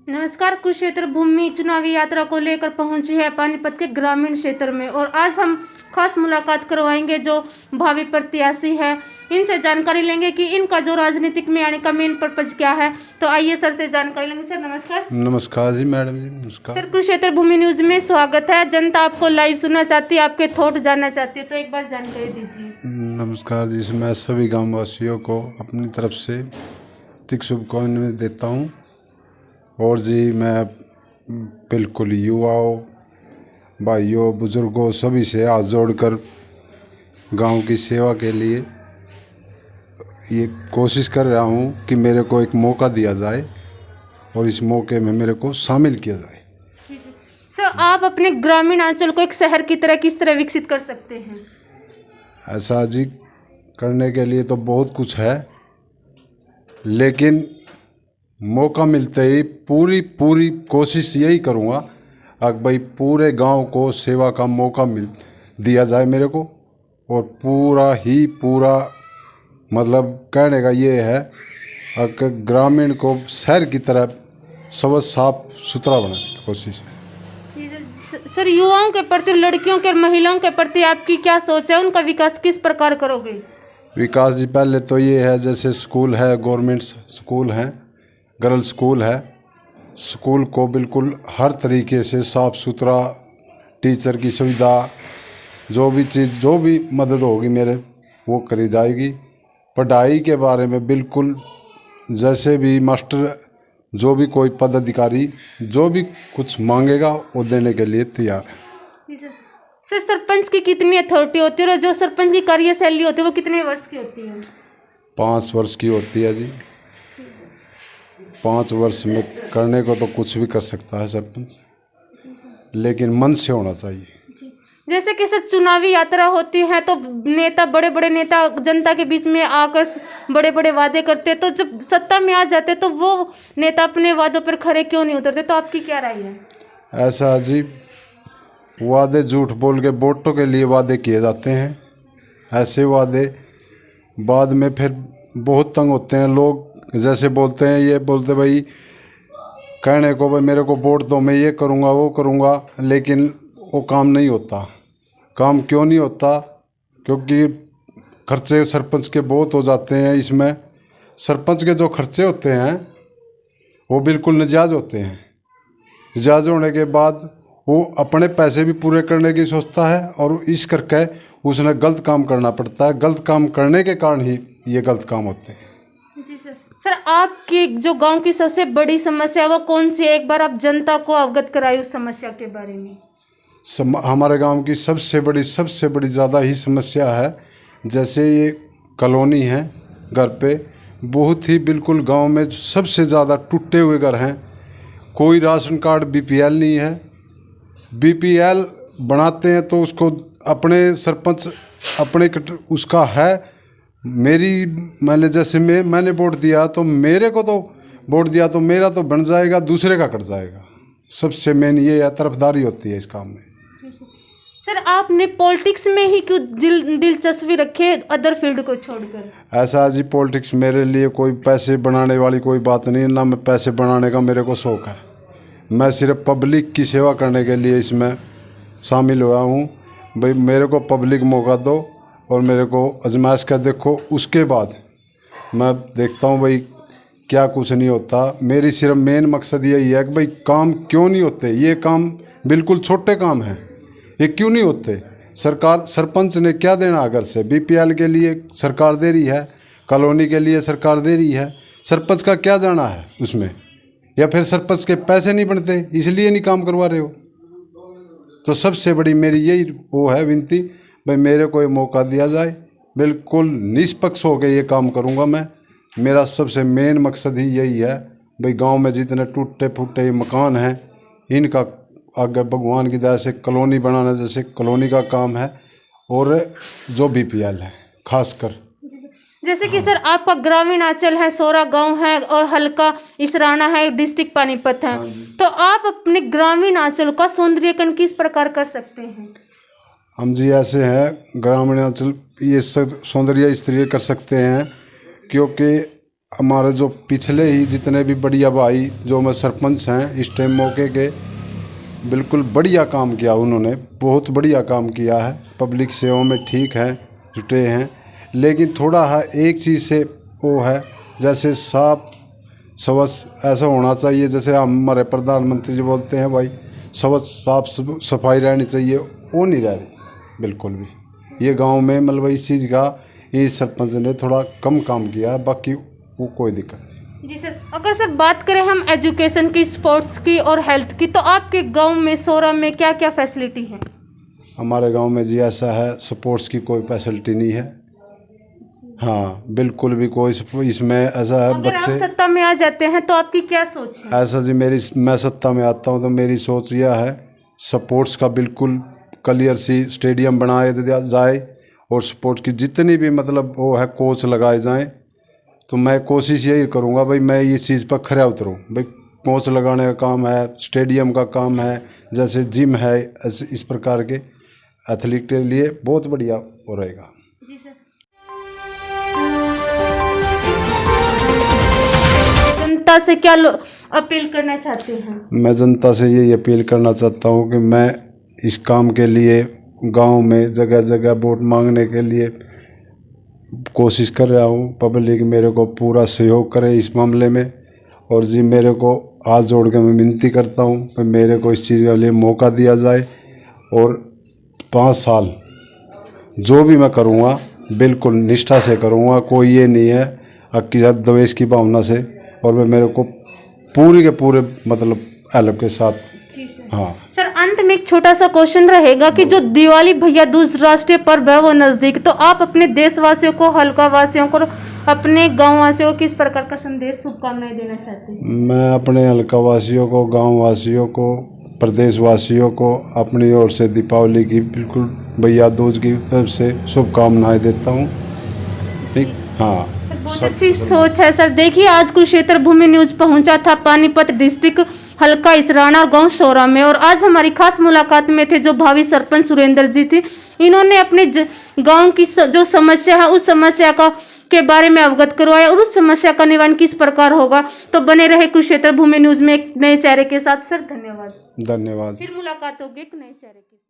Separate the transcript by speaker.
Speaker 1: नमस्कार। कुरुक्षेत्र भूमि चुनावी यात्रा को लेकर पहुंची है पानीपत के ग्रामीण क्षेत्र में और आज हम खास मुलाकात करवाएंगे जो भावी प्रत्याशी है। इनसे जानकारी लेंगे कि इनका जो राजनीतिक में आने का मेन पर्पज क्या है। तो आइए सर से जानकारी लेंगे। सर नमस्कार।
Speaker 2: नमस्कार जी मैडम जी, नमस्कार।
Speaker 1: सर कुरुक्षेत्र भूमि न्यूज में स्वागत है। जनता आपको लाइव सुनना चाहती है, आपके थॉट जानना चाहती है, तो एक बार जानकारी दीजिए।
Speaker 2: नमस्कार जी, मैं सभी गाँव वासियों को अपनी तरफ से हार्दिक शुभकामनाएं देता हूँ। और जी मैं बिल्कुल युवाओं, भाइयों, बुजुर्गों सभी से हाथ जोड़कर गांव की सेवा के लिए ये कोशिश कर रहा हूँ कि मेरे को एक मौका दिया जाए और इस मौके में मेरे को शामिल किया जाए।
Speaker 1: सर आप अपने ग्रामीण अंचल को एक शहर की तरह किस तरह विकसित कर सकते हैं?
Speaker 2: ऐसा जी करने के लिए तो बहुत कुछ है, लेकिन मौका मिलते ही पूरी कोशिश यही करूँगा कि भाई पूरे गांव को सेवा का मौका मिल दिया जाए मेरे को। और पूरा मतलब कहने का ये है कि ग्रामीण को शहर की तरह सब साफ सुथरा बनाने की कोशिश है।
Speaker 1: सर युवाओं के प्रति, लड़कियों के और महिलाओं के प्रति आपकी क्या सोच है? उनका विकास किस प्रकार करोगे?
Speaker 2: विकास जी पहले तो ये है, जैसे स्कूल है, गवर्नमेंट स्कूल हैं, गर्ल्स स्कूल है, स्कूल को बिल्कुल हर तरीके से साफ़ सुथरा, टीचर की सुविधा, जो भी चीज़, जो भी मदद होगी मेरे वो करी जाएगी। पढ़ाई के बारे में बिल्कुल जैसे भी मास्टर, जो भी कोई पदाधिकारी जो भी कुछ मांगेगा वो देने के लिए तैयार है।
Speaker 1: सर सरपंच की कितनी अथॉरिटी होती है और जो सरपंच की कार्यशैली होती है वो कितने वर्ष की होती है?
Speaker 2: 5 वर्ष की होती है जी। 5 वर्ष में करने को तो कुछ भी कर सकता है सरपंच, लेकिन मन से होना चाहिए।
Speaker 1: जैसे कि सर चुनावी यात्रा होती है तो नेता, बड़े बड़े नेता जनता के बीच में आकर बड़े बड़े वादे करते हैं, तो जब सत्ता में आ जाते तो वो नेता अपने वादों पर खरे क्यों नहीं उतरते? तो आपकी क्या राय है?
Speaker 2: ऐसा जी वादे झूठ बोल के वोटों के लिए वादे किए जाते हैं। ऐसे वादे बाद में फिर बहुत तंग होते हैं लोग। जैसे बोलते हैं, ये बोलते भाई कहने को भाई मेरे को वोट दो, मैं ये करूँगा वो करूँगा, लेकिन वो काम नहीं होता। काम क्यों नहीं होता? क्योंकि खर्चे सरपंच के बहुत हो जाते हैं। इसमें सरपंच के जो खर्चे होते हैं वो बिल्कुल नाजायज़ होते हैं। नाजायज़ होने के बाद वो अपने पैसे भी पूरे करने की सोचता है और इस करके उसने गलत काम करना पड़ता है। गलत काम करने के कारण ही ये गलत काम होते हैं।
Speaker 1: जी सर। सर आपकी जो गांव की सबसे बड़ी समस्या वो कौन सी है? एक बार आप जनता को अवगत कराइए उस समस्या के बारे में।
Speaker 2: हमारे गांव की सबसे बड़ी ज़्यादा ही समस्या है, जैसे ये कॉलोनी है, घर पे बहुत ही बिल्कुल गांव में सबसे ज़्यादा टूटे हुए घर हैं। कोई राशन कार्ड बीपीएल नहीं है। बीपीएल बनाते हैं तो उसको अपने सरपंच अपने उसका है। मैंने वोट दिया तो मेरे को तो वोट दिया तो मेरा तो बन जाएगा, दूसरे का कट जाएगा। सबसे मेन ये है, तरफदारी होती है इस काम में।
Speaker 1: सर आपने पॉलिटिक्स में ही क्यों दिलचस्पी रखे अदर फील्ड को छोड़कर?
Speaker 2: ऐसा जी पॉलिटिक्स मेरे लिए कोई पैसे बनाने वाली कोई बात नहीं, ना मैं पैसे बनाने का मेरे को शौक़ है। मैं सिर्फ पब्लिक की सेवा करने के लिए इसमें शामिल हुआ हूँ। भाई मेरे को पब्लिक मौका दो और मेरे को आजमाइश कर देखो, उसके बाद मैं देखता हूँ भाई क्या कुछ नहीं होता। मेरी सिर्फ मेन मकसद यही है कि भाई काम क्यों नहीं होते। ये काम बिल्कुल छोटे काम हैं, ये क्यों नहीं होते? सरकार, सरपंच ने क्या देना अगर से? बीपीएल के लिए सरकार दे रही है, कॉलोनी के लिए सरकार दे रही है, सरपंच का क्या जाना है उसमें? या फिर सरपंच के पैसे नहीं बनते इसलिए नहीं काम करवा रहे हो? तो सबसे बड़ी मेरी यही वो है विनती, भाई मेरे को ये मौका दिया जाए, बिल्कुल निष्पक्ष होकर ये काम करूँगा मैं। मेरा सबसे मेन मकसद ही यही है, भाई गांव में जितने टूटे फूटे मकान हैं इनका आगे भगवान की दया से कॉलोनी बनाना, जैसे कॉलोनी का काम है, और जो बीपीएल है खासकर।
Speaker 1: जैसे कि सर आपका ग्रामीण अंचल है, सोरा गांव है और हल्का इसराना है, डिस्ट्रिक्ट पानीपत है, तो आप अपने ग्रामीण अंचल का सौंदर्यीकरण किस प्रकार कर सकते हैं?
Speaker 2: हम जी ऐसे हैं, ग्रामीण अंचल ये सौंदर्य इसलिए कर सकते हैं क्योंकि हमारे जो पिछले ही जितने भी बढ़िया भाई जो मैं सरपंच हैं इस टाइम मौके के, बिल्कुल बढ़िया काम किया उन्होंने, बहुत बढ़िया काम किया है। पब्लिक सेवा में ठीक है, जुटे हैं। लेकिन थोड़ा है एक चीज़ से वो है, जैसे साफ स्वच्छ ऐसा होना चाहिए, जैसे हमारे प्रधानमंत्री जी बोलते हैं भाई स्वच्छ साफ सफाई रहनी चाहिए, वो नहीं रह रही बिल्कुल भी। ये गांव में मतलब इस चीज़ का इस सरपंच ने थोड़ा कम काम किया है, बाकी वो कोई दिक्कत नहीं।
Speaker 1: जी सर, अगर सर बात करें हम एजुकेशन की, स्पोर्ट्स की और हेल्थ की, तो आपके गांव में सोरा में क्या क्या फैसिलिटी है?
Speaker 2: हमारे गांव में जी ऐसा है, स्पोर्ट्स की कोई फैसिलिटी नहीं है। हाँ बिल्कुल भी कोई इसमें ऐसा है।
Speaker 1: अगर
Speaker 2: बच्चे
Speaker 1: आप सत्ता में आ जाते हैं तो आपकी क्या सोच है?
Speaker 2: ऐसा जी मैं सत्ता में आता हूँ तो मेरी सोच यह है, स्पोर्ट्स का बिल्कुल क्लियर सी स्टेडियम बनाए दिया जाए और स्पोर्ट्स की जितनी भी मतलब वो है कोच लगाए जाएं। तो मैं कोशिश यही करूँगा भाई मैं इस चीज़ पर खरा उतरूँ। भाई कोच लगाने का काम है, स्टेडियम का काम है, जैसे जिम है, इस प्रकार के एथलीट के लिए बहुत बढ़िया हो रहेगा।
Speaker 1: जी सर, जनता से क्या अपील करना चाहते हैं?
Speaker 2: मैं जनता से यही अपील करना चाहता हूँ कि मैं इस काम के लिए गांव में जगह जगह वोट मांगने के लिए कोशिश कर रहा हूँ। पब्लिक मेरे को पूरा सहयोग करे इस मामले में, और जी मेरे को हाथ जोड़ के मैं विनती करता हूँ कि मेरे को इस चीज़ के लिए मौका दिया जाए, और 5 साल जो भी मैं करूँगा बिल्कुल निष्ठा से करूँगा। कोई ये नहीं है कि द्वेष की भावना से, और वे मेरे को पूरी के पूरे मतलब हेल्प के साथ। हाँ
Speaker 1: सर, अंत में एक छोटा सा क्वेश्चन रहेगा कि जो दिवाली भैया दूज राष्ट्रीय पर्व है वो नज़दीक, तो आप अपने देशवासियों को, हल्का वासियों को, अपने गाँव वासियों को किस प्रकार का संदेश, शुभकामनाएं देना चाहते हैं?
Speaker 2: मैं अपने हल्का वासियों को, गाँव वासियों को, प्रदेशवासियों को अपनी ओर से दीपावली की बिल्कुल भैया दूज की तरफ से शुभकामनाएं देता हूँ। ठीक, हाँ
Speaker 1: बहुत अच्छी सोच है सर। देखिए, आज कुरुक्षेत्र भूमि न्यूज पहुंचा था पानीपत डिस्ट्रिक्ट हल्का इसराना और गांव सोरा में, और आज हमारी खास मुलाकात में थे जो भावी सरपंच सुरेंद्र जी थे। इन्होंने अपने गांव की जो समस्या है उस समस्या का के बारे में अवगत करवाया, और उस समस्या का निवारण किस प्रकार होगा। तो बने रहे कुरुक्षेत्र भूमि न्यूज में एक नए चेहरे के साथ। सर धन्यवाद।
Speaker 2: धन्यवाद।
Speaker 1: फिर मुलाकात होगी एक नए चेहरे के साथ।